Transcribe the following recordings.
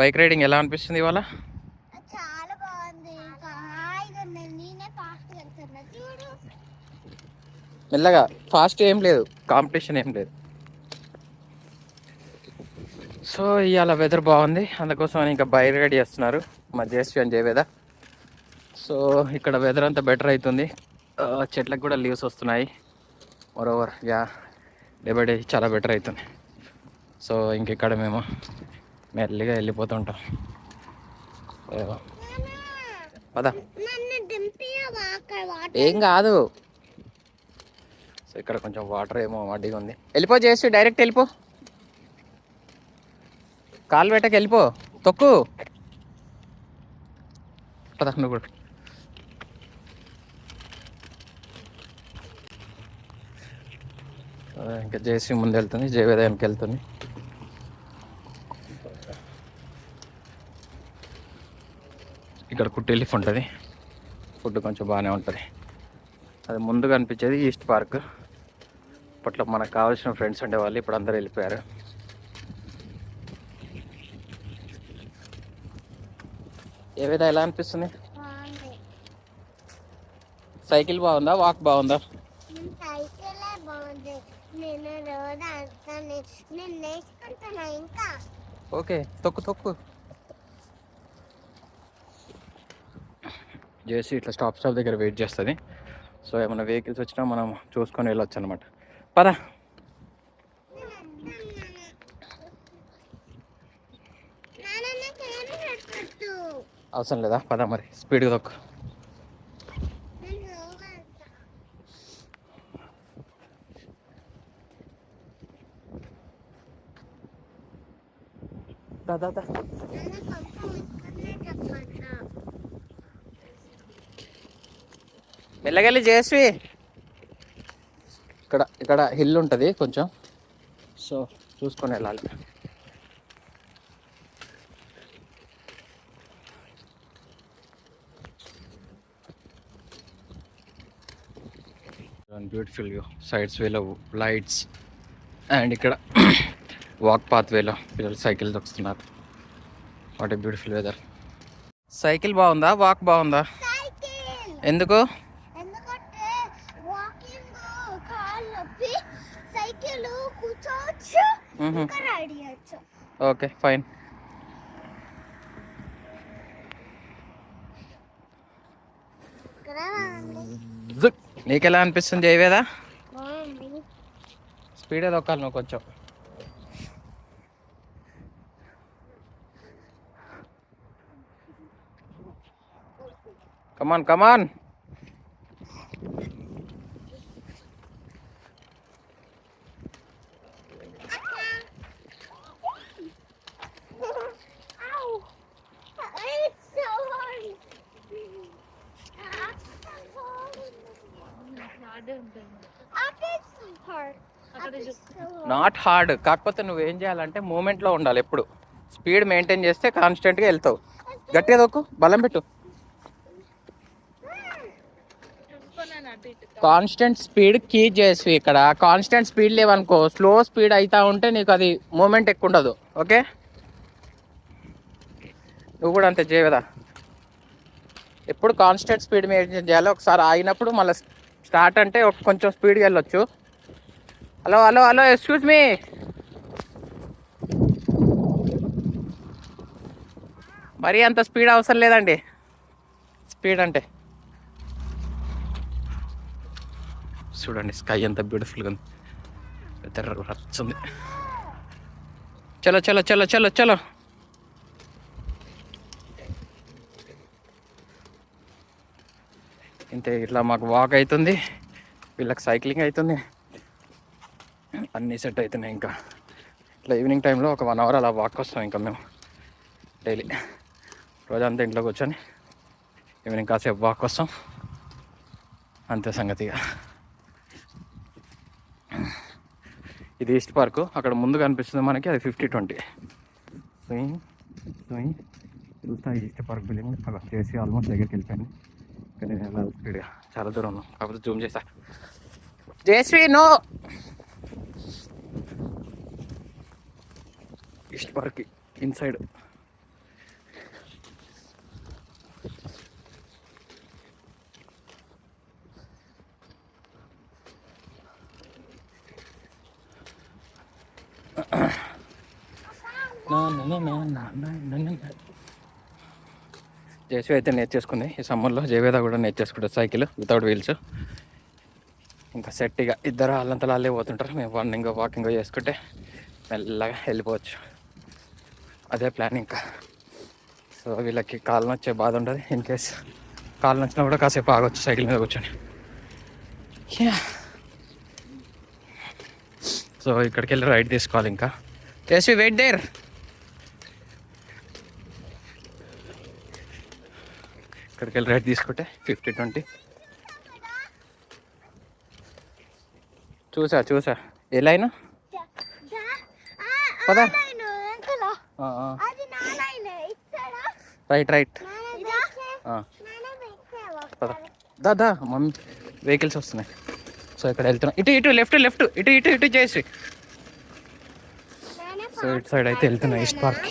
Bike riding ఎలా అనిపిస్తుంది ఇవాళ? చాలా బాగుంది. హాయిగా నేనే ఫాస్ట్ వెళ్తున్నా చూడు. మెల్లగా, ఫాస్ట్ ఏం లేదు, కాంపిటీషన్ ఏం లేదు. సో ఇవాళ వెదర్ బాగుంది, అందుకోసం ఇంకా బైక్ రైడ్ చేస్తున్నారు మా జేఎస్వి అని జయవేద. సో ఇక్కడ వెదర్ అంతా బెటర్ అవుతుంది, చెట్లకు కూడా లీవ్స్ వస్తున్నాయి. Moreover yeah, day by day చాలా బెటర్ అవుతుంది. సో ఇంకెక్కడ మేము మెల్లిగా వెళ్ళిపోతుంటాం. పదా, ఏం కాదు. సో ఇక్కడ కొంచెం వాటర్ ఏమో అడ్డిగా ఉంది. వెళ్ళిపో చేసి డైరెక్ట్ వెళ్ళిపో, కాలు పెట్టకి వెళ్ళిపో, తొక్కు పద నువ్వు కూడా. ఇంకా జేసీ ముందు వెళ్తుంది, జయవేద వెనక్కి వెళ్తుంది. ఇక్కడ కుట్టి లిఫ్ ఉంటుంది, ఫుడ్ కొంచెం బాగానే ఉంటుంది. అది ముందుగా అనిపించేది ఈస్ట్ పార్క్. అప్పట్లో మనకు కావాల్సిన ఫ్రెండ్స్ ఉండేవాళ్ళు, ఇప్పుడు అందరూ వెళ్ళిపోయారు. ఏ విధంగా ఎలా అనిపిస్తుంది? సైకిల్ బాగుందా, వాక్ బాగుందా? ఓకే, తొక్కు తొక్కు. జేసీ ఇట్లా స్టాప్ దగ్గర వెయిట్ చేస్తుంది. సో ఏమైనా వెహికల్స్ వచ్చినా మనం చూసుకొని వెళ్ళొచ్చు అనమాట. పద, అవసరం లేదా? పద మరి, స్పీడ్గా తొక్కు. మెల్లగెళ్ళి జేసీ. ఇక్కడ ఇక్కడ హిల్ ఉంటుంది కొంచెం, సో చూసుకొని వెళ్ళాలి. బ్యూటిఫుల్ వ్యూ, సైడ్స్ వేలో లైట్స్, అండ్ ఇక్కడ వాక్ పాత్ వేలో పిల్లలు సైకిల్ తొక్కుతున్నారు. What a beautiful weather. Cycle బాగుందా, వాక్ బాగుందా? ఎందుకు? Okay fine. నీకెలా అనిపిస్తుంది జయవేదా? స్పీడే తొక్కాలి నువ్వు కొంచెం. కమాన్ కమాన్. నాట్ హార్డ్, కాకపోతే నువ్వేం చేయాలంటే మూమెంట్లో ఉండాలి ఎప్పుడు. స్పీడ్ మెయింటైన్ చేస్తే కాన్స్టెంట్గా వెళ్తావు. గట్టిగా తొక్కు, బలం పెట్టు. కాన్స్టెంట్ స్పీడ్ కీ చేసి, ఇక్కడ కాన్స్టెంట్ స్పీడ్ లేవనుకో, స్లో స్పీడ్ అవుతా ఉంటే నీకు అది మూమెంట్ ఎక్కువ ఉండదు. ఓకే, నువ్వు కూడా అంతే చేయదా. ఎప్పుడు కాన్స్టెంట్ స్పీడ్ మెయింటైన్ చేయాలి. ఒకసారి ఆగినప్పుడు మళ్ళీ స్టార్ట్ అంటే కొంచెం స్పీడ్గా వెళ్ళొచ్చు. Hello hello hello, excuse me. మరీ అంత స్పీడ్ అవసరం లేదండి. స్పీడ్ అంటే చూడండి, స్కై ఎంత బ్యూటిఫుల్గా ఉంది, వెదర్ రచ్చుంది. చలో చలో చలో చలో చలో. ఇంతే, ఇట్లా మాకు వాక్ అవుతుంది, వీళ్ళకి సైక్లింగ్ అవుతుంది, అన్నీ సెట్ అవుతున్నాయి. ఇంకా ఇట్లా ఈవినింగ్ టైంలో ఒక 1 అవర్ అలా వాక్ వస్తాం ఇంకా మేము డైలీ. రోజంతా ఇంట్లో కూర్చొని ఈవినింగ్ కాసేపు వాక్ వస్తాం, అంతే సంగతిగా. ఇది ఈస్ట్ పార్కు, అక్కడ ముందు కనిపిస్తుంది మనకి, అది 50-20 చూస్తా. ఈస్ట్ పార్క్ బిల్డింగ్ అక్కడ చేసి ఆల్మోస్ట్ దగ్గరికి వెళ్ళిపోయాను, కానీ నేను స్పీడ్గా చాలా దూరం ఉన్నాం, కాకపోతే జూమ్ చేశా. Jayashree no. East Park inside జేసీ అయితే నేర్చేసుకుంది ఈ సమ్మర్లో. జయవేద కూడా నేర్చేసుకుంటుంది సైకిల్ వితౌట్ వీల్స్. ఇంకా సెట్గా ఇద్దరు వాళ్ళంతలో వాళ్ళే పోతుంటారు, మేము వాకింగ్ చేసుకుంటే మెల్లగా వెళ్ళిపోవచ్చు. అదే ప్లాన్ ఇంకా. సో వీళ్ళకి కాలు నొచ్చే బాధ ఉండదు. ఇన్ కేస్ కాలు నచ్చినా కూడా కాసేపు ఆగొచ్చు సైకిల్ మీద కూర్చొని. సో ఇక్కడికి వెళ్ళి రైడ్ తీసుకోవాలి ఇంకా. జేసీ వెయిట్ దేర్. ఇక్కడికి వెళ్ళి రైడ్ తీసుకుంటే 50-20. చూసా ఎలా అయినా పదా. రైట్ పదా మమ్మీ వెహికల్స్ వస్తున్నాయి. సో ఇక్కడ వెళ్తున్నాం. ఇటు లెఫ్ట్ ఇటు చేసి. సో ఇటు సైడ్ అయితే వెళ్తున్నాయి ఈస్ట్ పార్క్.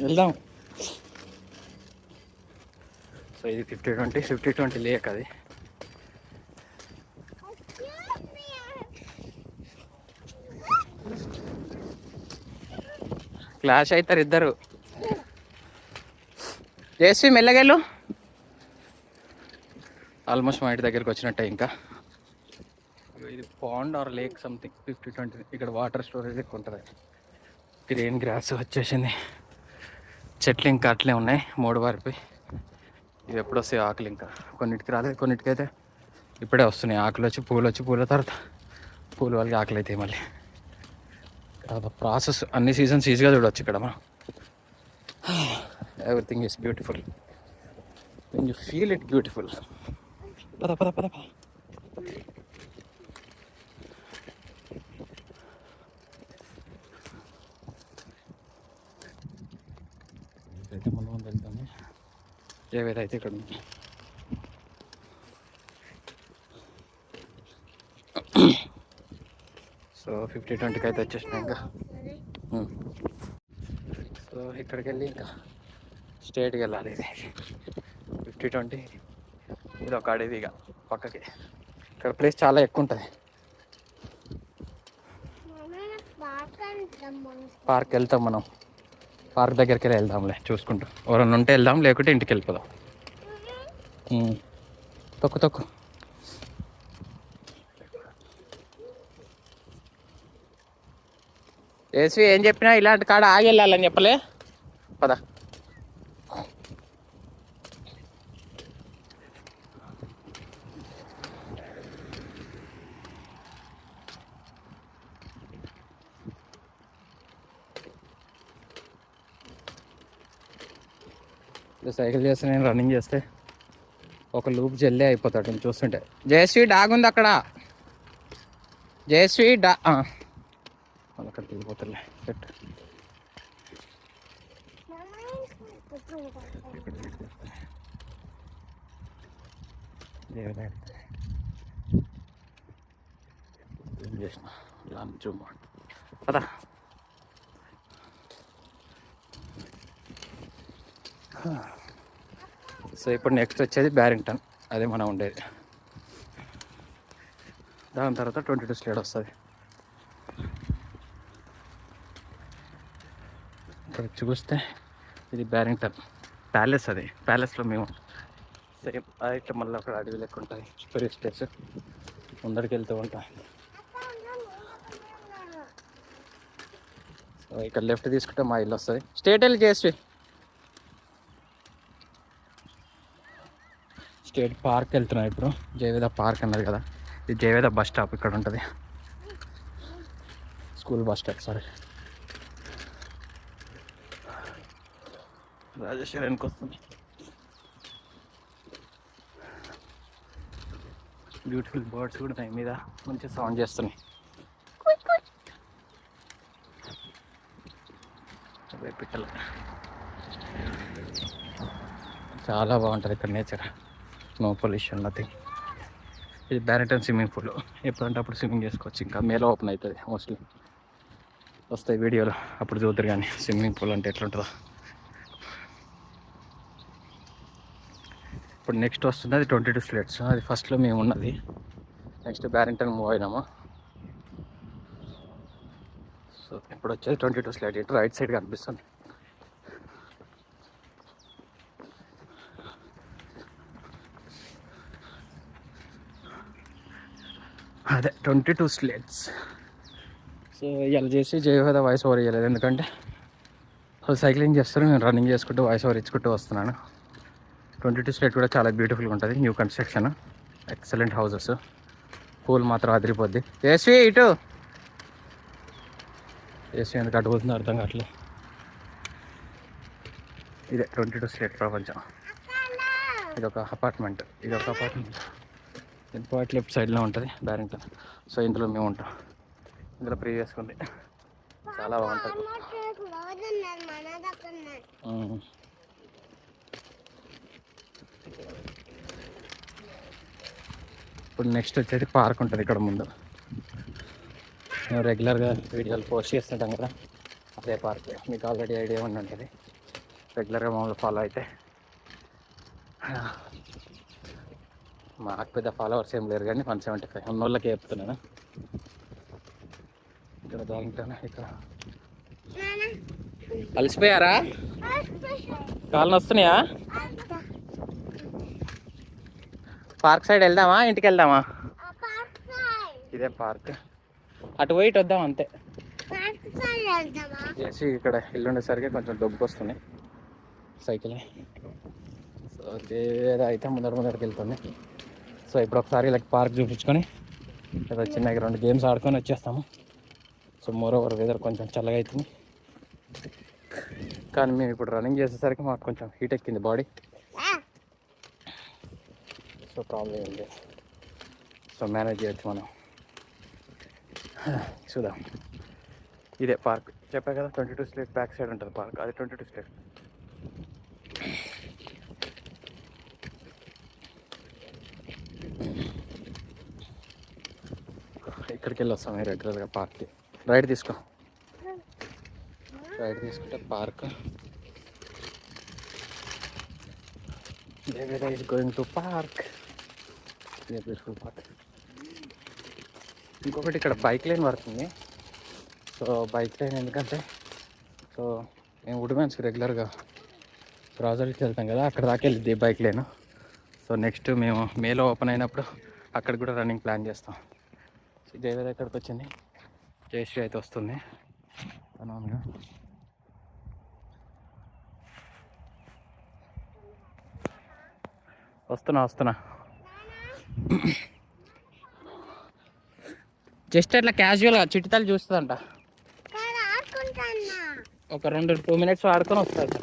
వెళ్దాం. సో ఇది 50-20 లేక్ అది. క్లాష్ అవుతారు ఇద్దరు. జేసీ మెల్లగెళ్ళు. ఆల్మోస్ట్ మా ఇంటి దగ్గరికి వచ్చినట్టే ఇంకా. ఇది పాండ్ ఆర్ లేక్ సంథింగ్. 50-20 ఇక్కడ వాటర్ స్టోరేజ్ ఎక్కువ ఉంటుంది. గ్రీన్ గ్రాస్ వచ్చేసింది. చెట్లు ఇంకా అట్లే ఉన్నాయి, మూడు వారిపోయి. ఇవి ఎప్పుడు వస్తాయి ఆకులు ఇంకా. కొన్నిటికి రాలేదు, కొన్నిటికైతే ఇప్పుడే వస్తున్నాయి ఆకులు. వచ్చి పూల తర్వాత పూలు వాళ్ళకి ఆకులు అవుతాయి మళ్ళీ. ప్రాసెస్ అన్ని సీజన్స్ ఈజీగా చూడవచ్చు ఇక్కడ మనం. Everything is beautiful when you feel it beautiful. పద. అయితే మనం వెళ్తాము. జయవేద అయితే ఇక్కడ ఉంది. సో 50-20 అయితే వచ్చేసినాయి ఇంకా. సో ఇక్కడికి వెళ్ళి ఇంకా స్ట్రేట్కి వెళ్ళాలి. ఇది 50-20. ఇది ఒక అడవి ఇక పక్కకి. ఇక్కడ ప్లేస్ చాలా ఎక్కువ ఉంటుంది. పార్క్ వెళ్తాం మనం. పార్క్ దగ్గరికి వెళ్ళి వెళ్దాంలే చూసుకుంటూ. ఎవరన్నా ఉంటే వెళ్దాం, లేకుంటే ఇంటికి వెళ్ళిపోదాం. తొక్కు. ఏసీ ఏం చెప్పినా ఇలాంటి కాడ ఆగి వెళ్ళాలని చెప్పలే. పద. సైకిల్ చేస్తే నేను రన్నింగ్ చేస్తే ఒక లూప్ జల్లే అయిపోతాడు నేను చూస్తుంటే. జయశ్రీ డాగ్ ఉంది అక్కడ. జయశ్రీ అక్కడికి వెళ్ళిపోతారులే. సెట్. ఏం చేసిన జూమ్ పదా. సో ఇప్పుడు నెక్స్ట్ వచ్చేది బ్యారింగ్టన్. అదే మనం ఉండేది. దాని తర్వాత 22 స్లేడ్ వస్తుంది. ఇక్కడ చూస్తే ఇది బ్యారింగ్టన్ ప్యాలెస్. అది ప్యాలెస్లో మేము సేమ్ ఇట్లా మళ్ళీ అక్కడ అడవి లెక్క ఉంటాయి. టూరిస్ట్ ప్లేస్ ముందరికి వెళ్తూ ఉంటాం. సో ఇక్కడ లెఫ్ట్ తీసుకుంటే మా ఇల్లు వస్తుంది. స్టేట్ వెళ్ళి చేసి స్టేట్ పార్క్ వెళ్తున్నాం ఇప్పుడు. జయవేద పార్క్ అన్నది కదా, ఇది జయవేద బస్ స్టాప్ ఇక్కడ ఉంటుంది. School bus stop. Sorry, Rajeshwari వెనక్కి వస్తుంది. బ్యూటిఫుల్ బర్డ్స్ కూడా ఉన్నాయి మీద, మంచి సౌండ్ చేస్తున్నాయి. పిట్టలు చాలా బాగుంటుంది ఇక్కడ నేచర్. No pollution, nothing. ఇది బ్యారింగ్టన్ స్విమ్మింగ్ పూల్. ఎప్పుడంటే అప్పుడు స్విమ్మింగ్ చేసుకోవచ్చు. ఇంకా మేలో ఓపెన్ అవుతుంది మోస్ట్లీ. వస్తాయి వీడియోలు, అప్పుడు చూద్దరు. కానీ స్విమ్మింగ్ పూల్ అంటే ఎట్లుంటుందో. ఇప్పుడు నెక్స్ట్ వస్తుంది అది 22 స్లేట్స్. అది ఫస్ట్లో మేము ఉన్నది. నెక్స్ట్ బ్యారింగ్టన్ మూవ్ అయినాము. సో ఇప్పుడు వచ్చేది 22 స్లేట్. ఇటు రైట్ సైడ్ కనిపిస్తుంది. అదే 22 స్లేట్స్. సో ఇలా చేసి జయవేద వాయిస్ ఓవర్ ఇవ్వలేదు, ఎందుకంటే వాళ్ళు సైక్లింగ్ చేస్తారు, నేను రన్నింగ్ చేసుకుంటూ వాయిస్ ఓవర్ ఇచ్చుకుంటూ వస్తున్నాను. 22 స్లేట్ కూడా చాలా బ్యూటిఫుల్గా ఉంటుంది. New construction, excellent houses. Pool మాత్రం అదిరిపోద్ది. ఏసీ ఇటు ఏసీ ఎందుకు అడ్డుపోతుందో అర్థం కావట్లేదు. ఇదే 22 స్లేట్ ప్రపంచం. ఇదొక అపార్ట్మెంట్. ఇంపార్ట్ లెఫ్ట్ సైడ్లో ఉంటుంది బ్యారింగ్టన్. సో ఇందులో మేము ఉంటాం. ఇందులో ప్రీవియస్గా ఉంది, చాలా బాగుంటుంది. ఇప్పుడు నెక్స్ట్ వచ్చేది పార్క్ ఉంటుంది ఇక్కడ ముందు. మేము రెగ్యులర్గా వీడియోలు పోస్ట్ చేస్తుంటాం కదా, అదే పార్క్. మీకు ఆల్రెడీ ఐడియా ఉండి ఉంటుంది రెగ్యులర్గా మమ్మల్ని ఫాలో అయితే. మాకు పెద్ద ఫాలోవర్స్ ఏం లేరు కానీ 175 ఉన్న వాళ్ళకే చెప్తున్నాను. ఇక్కడ బాగుంటాను. ఇక్కడ అలసిపోయారా? కాళ్ళు వస్తున్నాయా? పార్క్ సైడ్ వెళ్దామా, ఇంటికి వెళ్దామా? ఇదే పార్క్. అటు పోయి ఇటు వద్దాం అంతే. చేసి ఇక్కడ ఇల్లు ఉండేసరికి కొంచెం దొబ్బు వస్తుంది సైకిల్. సో ఏదో అయితే ముందరికి వెళ్తుంది. సో ఇప్పుడు ఒకసారి ఇలా పార్క్ చూపించుకొని ఏదో చిన్న 2 గేమ్స్ ఆడుకొని వచ్చేస్తాము. సో మోర్ ఓవర్ వెదర్ కొంచెం చల్లగా అవుతుంది, కానీ మేము ఇప్పుడు రన్నింగ్ చేసేసరికి మాకు కొంచెం హీట్ ఎక్కింది బాడీ. సో ప్రాబ్లం ఏం లేదు, సో మేనేజ్ చేయొచ్చు మనం. చూద్దాం. ఇదే పార్క్ చెప్పా కదా, 22 స్లేట్ బ్యాక్ సైడ్ ఉంటుంది పార్క్. అది 22 స్లేట్. ఇక్కడికి వెళ్ళి వస్తాం రెగ్యులర్గా పార్క్కి. రైట్ తీసుకో. రైట్ తీసుకుంటే park. Deveda is going to park. Beautiful park. ఇంకొకటి ఇక్కడ బైక్ లైన్ పడుతుంది. సో బైక్ లైన్ ఎందుకంటే, సో మేము ఉమెన్స్కి రెగ్యులర్గా బ్రాజర్కి వెళ్తాం కదా, అక్కడ దాకా వెళ్ళిద్ది బైక్ లైన్. సో నెక్స్ట్ మేము మేలో ఓపెన్ అయినప్పుడు అక్కడ కూడా రన్నింగ్ ప్లాన్ చేస్తాం. జయవేద ఇక్కడికి వచ్చింది, జయశ్రీ అయితే వస్తుంది అనువుగా. వస్తున్నా జస్ట్ అట్లా క్యాజువల్గా చిట్టితల్లి చూస్తుందంట. ఒక 2 మినిట్స్ ఆడుకొని వస్తుంది.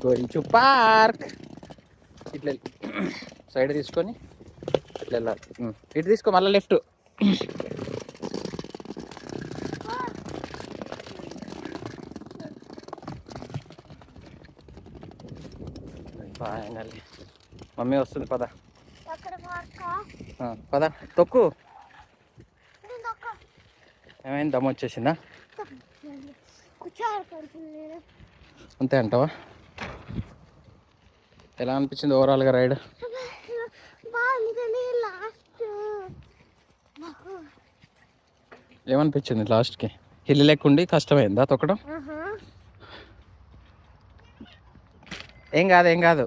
Going to park. ఇట్లా సైడ్ తీసుకొని ఇట్లా వెళ్ళాలి. ఇటు తీసుకో, మళ్ళీ లెఫ్ట్. ఫైనల్లీ మమ్మీ వస్తుంది, పద పద. తొక్కు. ఏమైంది, దమ్ము వచ్చేసిందా? అంతే అంటావా? ఎలా అనిపించింది ఓవరాల్గా రైడ్? ఏమనిపించింది లాస్ట్కి? హిల్ లెక్కుండి కష్టమైందా తొక్కడం? ఏం కాదు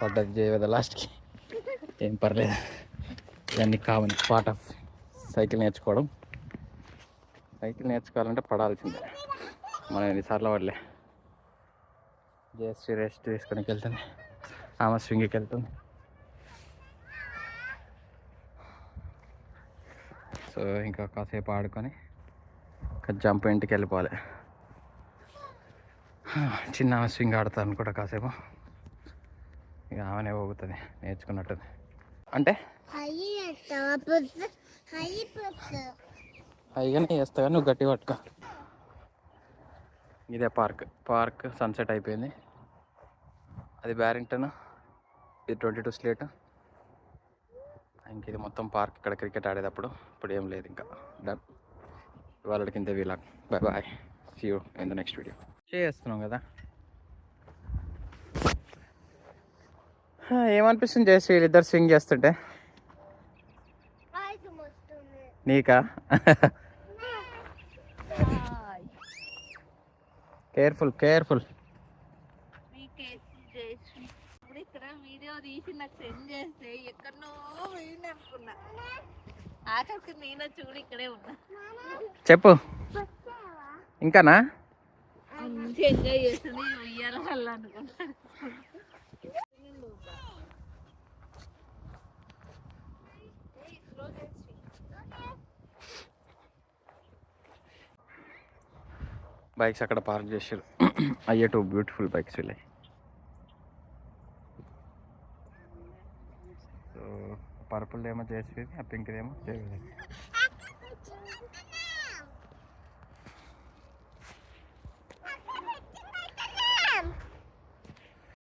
పడ్డది జయవేద లాస్ట్కి. ఏం పర్లేదు, ఇవన్నీ కామన్ పార్ట్ ఆఫ్ సైకిల్ నేర్చుకోవడం. సైకిల్ నేర్చుకోవాలంటే పడాల్సిందే. మనం ఎన్నిసార్లు పడలే. జస్ట్ రెస్ట్ తీసుకొని వెళ్తుంది, ఆమె స్వింగ్కి వెళ్తుంది. సో ఇంకా కాసేపు ఆడుకొని జంప్ ఇంటికి వెళ్ళిపోవాలి. చిన్న ఆమె స్వింగ్ ఆడుతుంది అనుకుంటా కాసేపు. ఇక ఆమెనే పోగుతుంది నేర్చుకున్నట్టుంది. అంటే హైగానే చేస్తా కానీ నువ్వు గట్టి పట్టుకో. ఇదే పార్క్ సన్సెట్ అయిపోయింది. అది బ్యారింగ్టన్, ఇది 22 స్లేట్. ఇంక ఇది మొత్తం పార్క్. ఇక్కడ క్రికెట్ ఆడేటప్పుడు. ఇప్పుడు ఏం లేదు ఇంకా. డన్. వాళ్ళకి ఇంతే vlog. Bye bye, see you in the next video. చేస్తున్నాం కదా. ఏమనిపిస్తుంది చేసి వీళ్ళిద్దరు స్వింగ్ చేస్తుంటే? నీకా? Careful careful. ఇప్పుడు ఇక్కడ వీడియో తీసి నాకు సెండ్ చేస్తే ఎక్కడనో పోయింది అనుకున్నా. ఆఖరికి నేను చూడు ఇక్కడే ఉన్నా. చెప్పు ఇంకానా? మంచి ఎంజాయ్ చేస్తుంది ఉయ్యాల వల్ల అనుకుంటా. బైక్స్ అక్కడ పార్క్ చేసారు. అయ్యే టూ బ్యూటిఫుల్ బైక్స్ వెళ్ళాయి. సో పర్పుల్ ఏమో చేసేది, ఆ పింక్ ఏమో చేయలేదు.